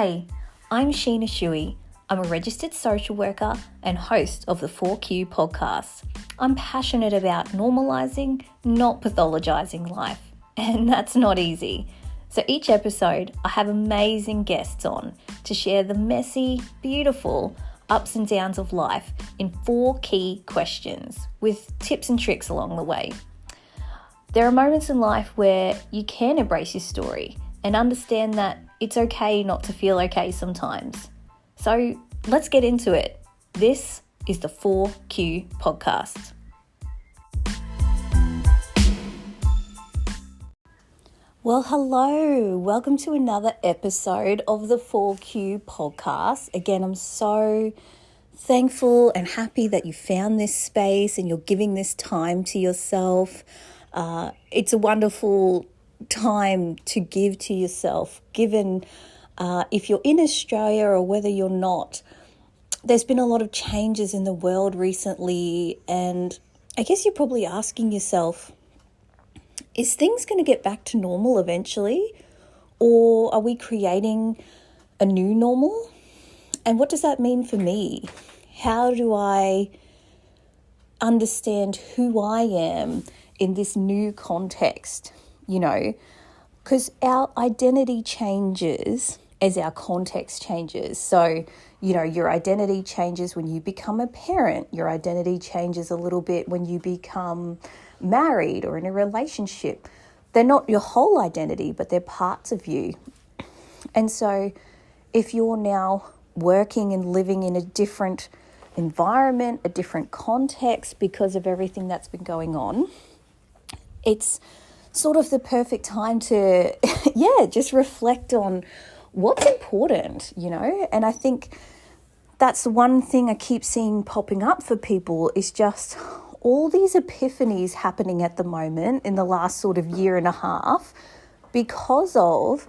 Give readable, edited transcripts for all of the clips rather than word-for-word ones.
Hey, I'm Sheena Shuey. I'm a registered social worker and host of the 4Q podcast. I'm passionate about normalising, not pathologising life, and that's not easy. So each episode, I have amazing guests on to share the messy, beautiful ups and downs of life in 4 key questions with tips and tricks along the way. There are moments in life where you can embrace your story and understand that it's okay not to feel okay sometimes. So let's get into it. This is the 4Q podcast. Well, hello. Welcome to another episode of the 4Q podcast. Again, I'm so thankful and happy that you found this space and you're giving this time to yourself. It's a wonderful time to give to yourself, given if you're in Australia or whether you're not. There's been a lot of changes in the world recently, and I guess you're probably asking yourself, is things going to get back to normal eventually, or are we creating a new normal? And what does that mean for me? How do I understand who I am in this new context? Because our identity changes as our context changes. So, your identity changes when you become a parent. Your identity changes a little bit when you become married or in a relationship. They're not your whole identity, but they're parts of you. And so if you're now working and living in a different environment, a different context because of everything that's been going on, it's sort of the perfect time to, just reflect on what's important, And I think that's one thing I keep seeing popping up for people is just all these epiphanies happening at the moment in the last sort of year and a half because of,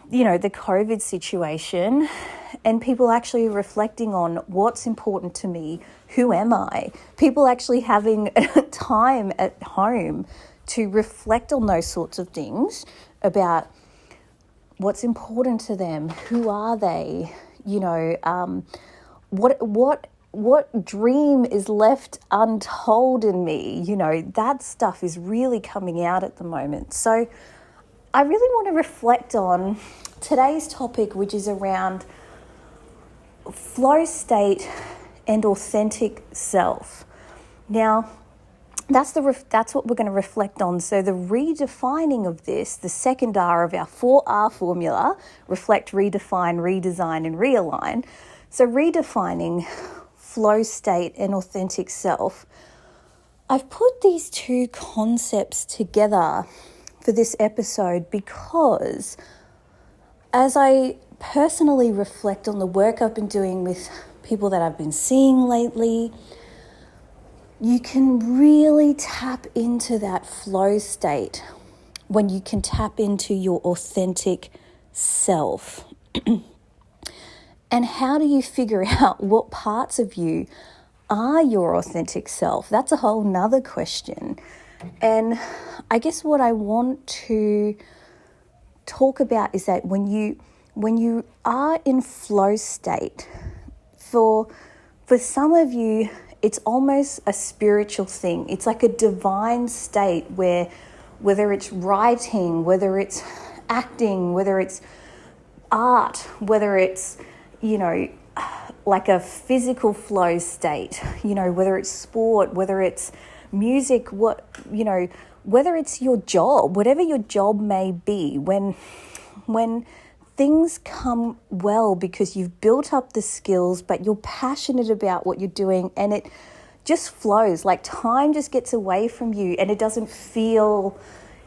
the COVID situation, and people actually reflecting on what's important to me, who am I? People actually having time at home to reflect on those sorts of things about what's important to them, who are they, what dream is left untold in me, that stuff is really coming out at the moment. So I really want to reflect on today's topic, which is around flow state and authentic self. Now, that's what we're going to reflect on. So the redefining of this, the second R of our 4R formula, reflect, redefine, redesign, and realign. So redefining flow state and authentic self. I've put these two concepts together for this episode because as I personally reflect on the work I've been doing with people that I've been seeing lately, you can really tap into that flow state when you can tap into your authentic self. And how do you figure out what parts of you are your authentic self? That's a whole nother question. And I guess what I want to talk about is that when you are in flow state, for some of you, it's almost a spiritual thing. It's like a divine state where whether it's writing, whether it's acting, whether it's art, whether it's, like a physical flow state, whether it's sport, whether it's music, whether it's your job, whatever your job may be, when things come well because you've built up the skills, but you're passionate about what you're doing and it just flows, like time just gets away from you and it doesn't feel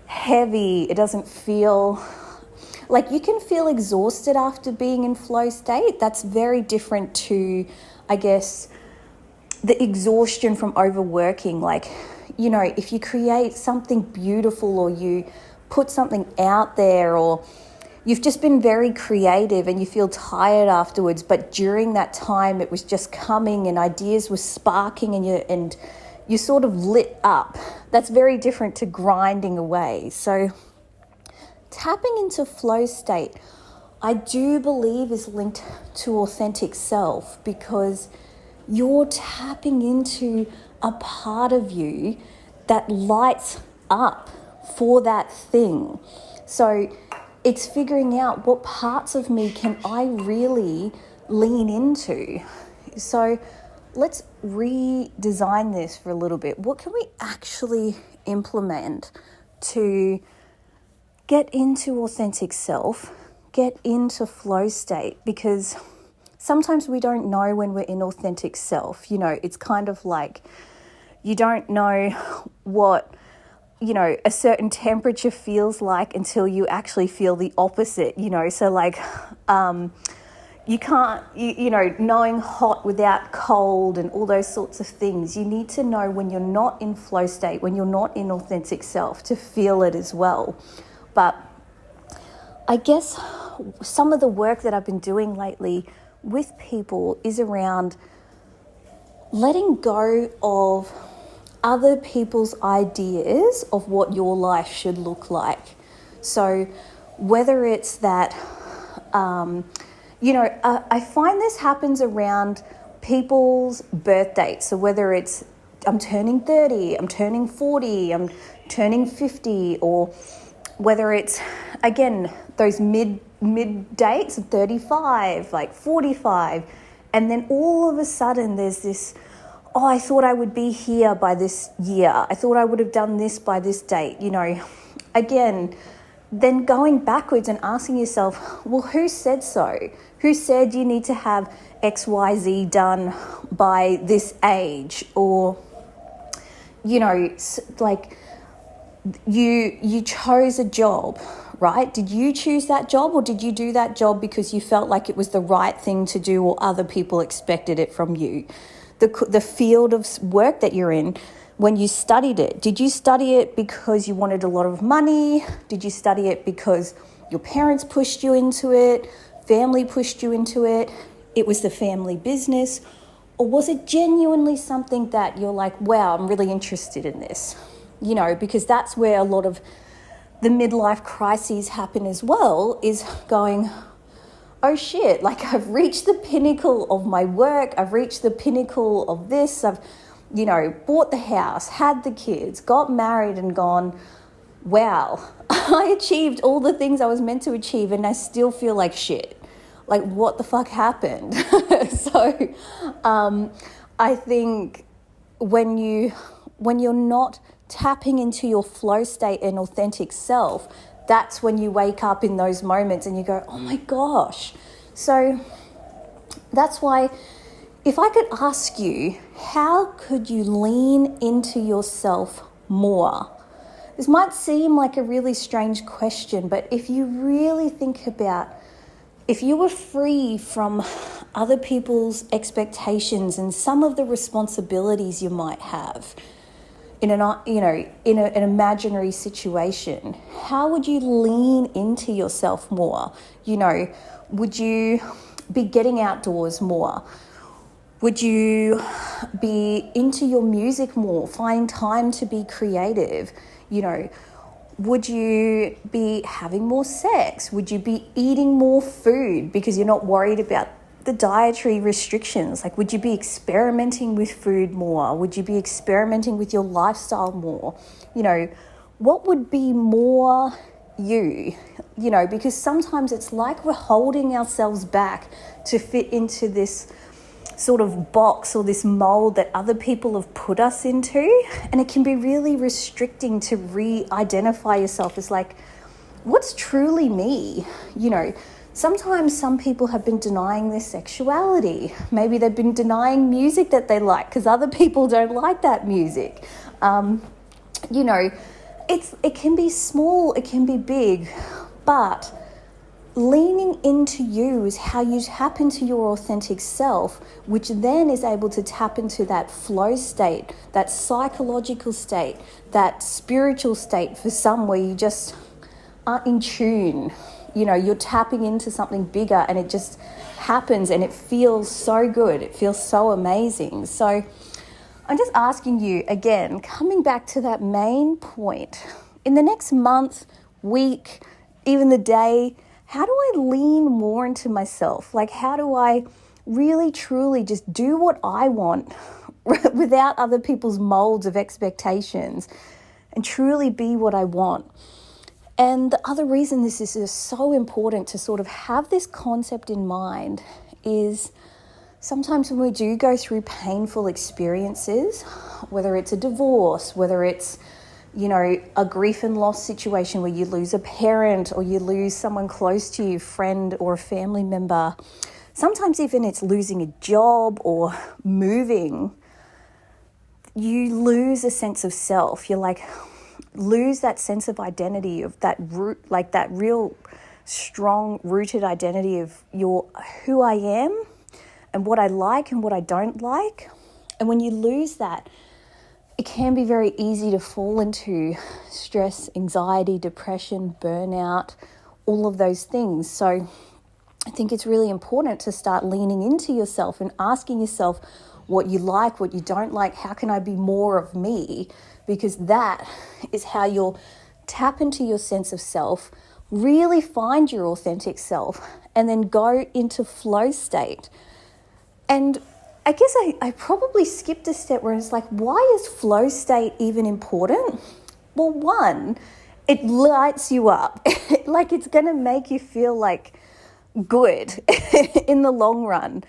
heavy. It doesn't feel like you can feel exhausted after being in flow state. That's very different to, I guess, the exhaustion from overworking. Like, if you create something beautiful or you put something out there or you've just been very creative and you feel tired afterwards, but during that time it was just coming and ideas were sparking and you sort of lit up. That's very different to grinding away. So tapping into flow state I do believe is linked to authentic self, because you're tapping into a part of you that lights up for that thing. So it's figuring out what parts of me can I really lean into. So let's redesign this for a little bit. What can we actually implement to get into authentic self, get into flow state? Because sometimes we don't know when we're in authentic self. It's kind of like you don't know what, a certain temperature feels like until you actually feel the opposite, So like, you can't, knowing hot without cold and all those sorts of things. You need to know when you're not in flow state, when you're not in authentic self, to feel it as well. But I guess some of the work that I've been doing lately with people is around letting go of other people's ideas of what your life should look like. So whether it's that, I find this happens around people's birth dates. So whether it's I'm turning 30, I'm turning 40, I'm turning 50, or whether it's, again, those mid dates, 35, like 45, and then all of a sudden there's this, I thought I would be here by this year. I thought I would have done this by this date, Again, then going backwards and asking yourself, well, who said so? Who said you need to have X, Y, Z done by this age? Or, like you chose a job, right? Did you choose that job, or did you do that job because you felt like it was the right thing to do or other people expected it from you? The field of work that you're in, when you studied it, did you study it because you wanted a lot of money? Did you study it because your parents pushed you into it? Family pushed you into it? It was the family business? Or was it genuinely something that you're like, wow, I'm really interested in this? Because that's where a lot of the midlife crises happen as well, is going, oh shit, like I've reached the pinnacle of my work, I've reached the pinnacle of this, I've, bought the house, had the kids, got married and gone, wow, I achieved all the things I was meant to achieve and I still feel like shit. Like, what the fuck happened? So I think when you're not tapping into your flow state and authentic self, that's when you wake up in those moments and you go, oh my gosh. So that's why, if I could ask you, how could you lean into yourself more? This might seem like a really strange question, but if you really think about, if you were free from other people's expectations and some of the responsibilities you might have in an imaginary situation, how would you lean into yourself more? Would you be getting outdoors more? Would you be into your music more, finding time to be creative? Would you be having more sex? Would you be eating more food because you're not worried about the dietary restrictions? Like, would you be experimenting with food more? Would you be experimenting with your lifestyle more? What would be more you? Because sometimes it's like we're holding ourselves back to fit into this sort of box or this mold that other people have put us into, and it can be really restricting to re-identify yourself as like, what's truly me? Sometimes some people have been denying their sexuality. Maybe they've been denying music that they like because other people don't like that music. It can be small, it can be big, but leaning into you is how you tap into your authentic self, which then is able to tap into that flow state, that psychological state, that spiritual state for some, where you just are in tune. You're tapping into something bigger and it just happens and it feels so good. It feels so amazing. So I'm just asking you again, coming back to that main point, in the next month, week, even the day, how do I lean more into myself? Like, how do I really, truly just do what I want without other people's molds of expectations and truly be what I want? And the other reason this is just so important to sort of have this concept in mind is sometimes when we do go through painful experiences, whether it's a divorce, whether it's, a grief and loss situation where you lose a parent or you lose someone close to you, friend or a family member, sometimes even it's losing a job or moving, you lose a sense of self. You're like, lose that sense of identity, of that root, like that real strong rooted identity of who I am and what I like and what I don't like. And when you lose that, it can be very easy to fall into stress, anxiety, depression, burnout, all of those things. So I think it's really important to start leaning into yourself and asking yourself what you like, what you don't like, how can I be more of me? Because that is how you'll tap into your sense of self, really find your authentic self, and then go into flow state. And I guess I probably skipped a step where it's like, why is flow state even important? Well, one, it lights you up. Like, it's going to make you feel like good in the long run.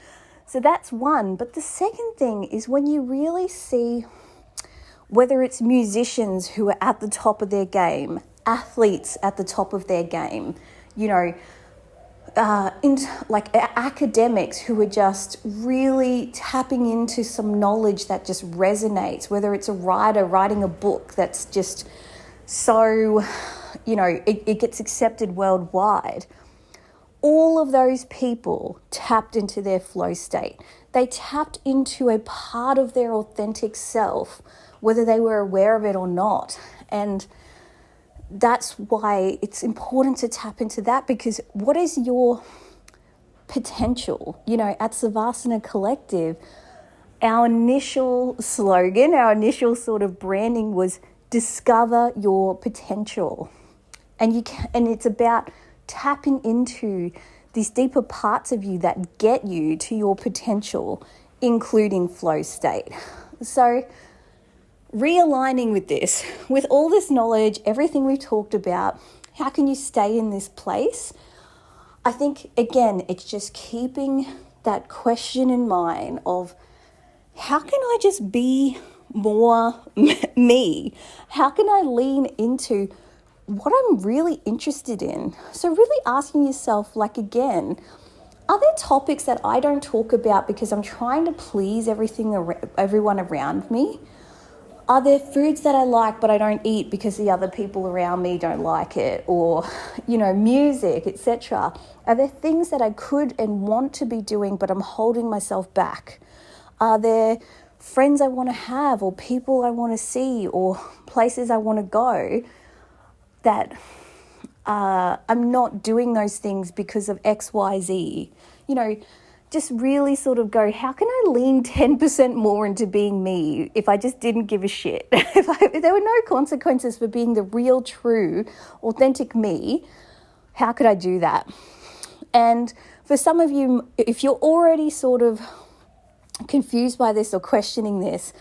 So that's one. But the second thing is when you really see, whether it's musicians who are at the top of their game, athletes at the top of their game, academics who are just really tapping into some knowledge that just resonates, whether it's a writer writing a book that's just so, it gets accepted worldwide. All of those people tapped into their flow state. They tapped into a part of their authentic self, whether they were aware of it or not. And that's why it's important to tap into that, because what is your potential? At Savasana Collective, our initial slogan, our initial sort of branding was discover your potential. And it's about tapping into these deeper parts of you that get you to your potential, including flow state. So realigning with this, with all this knowledge, everything we've talked about, how can you stay in this place? I think, again, it's just keeping that question in mind of how can I just be more me? How can I lean into what I'm really interested in? So really asking yourself, again, are there topics that I don't talk about because I'm trying to please everyone around me? Are there foods that I like but I don't eat because the other people around me don't like it? Or, music, etc. Are there things that I could and want to be doing but I'm holding myself back? Are there friends I want to have or people I want to see or places I want to go that I'm not doing those things because of X, Y, Z? Just really sort of go, how can I lean 10% more into being me if I just didn't give a shit? If there were no consequences for being the real, true, authentic me, how could I do that? And for some of you, if you're already sort of confused by this or questioning this,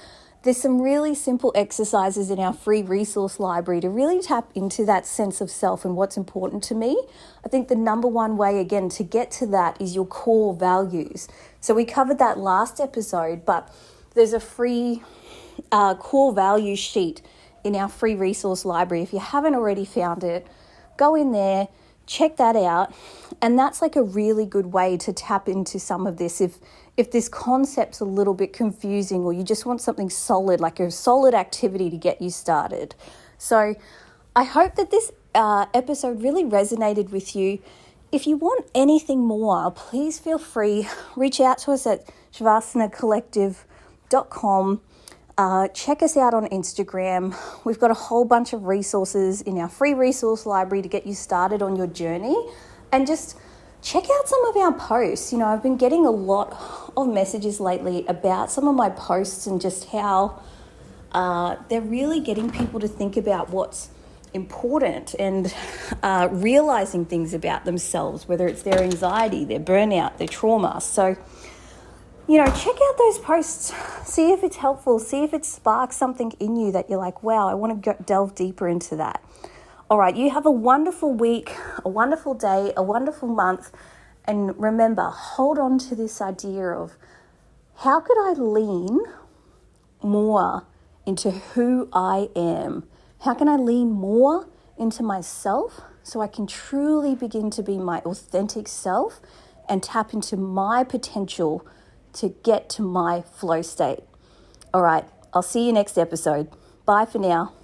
there's some really simple exercises in our free resource library to really tap into that sense of self and what's important to me. I think the number one way, again, to get to that is your core values. So we covered that last episode, but there's a free core values sheet in our free resource library. If you haven't already found it, go in there, check that out. And that's a really good way to tap into some of this. If this concept's a little bit confusing or you just want something solid, like a solid activity to get you started. So I hope that this episode really resonated with you. If you want anything more, please feel free, reach out to us at shavasanacollective.com. Check us out on Instagram. We've got a whole bunch of resources in our free resource library to get you started on your journey. And just check out some of our posts. I've been getting a lot of messages lately about some of my posts and just how they're really getting people to think about what's important and realizing things about themselves, whether it's their anxiety, their burnout, their trauma. So, check out those posts, see if it's helpful, see if it sparks something in you that you're like, wow, I want to delve deeper into that. All right, you have a wonderful week, a wonderful day, a wonderful month. And remember, hold on to this idea of how could I lean more into who I am? How can I lean more into myself so I can truly begin to be my authentic self and tap into my potential to get to my flow state? All right, I'll see you next episode. Bye for now.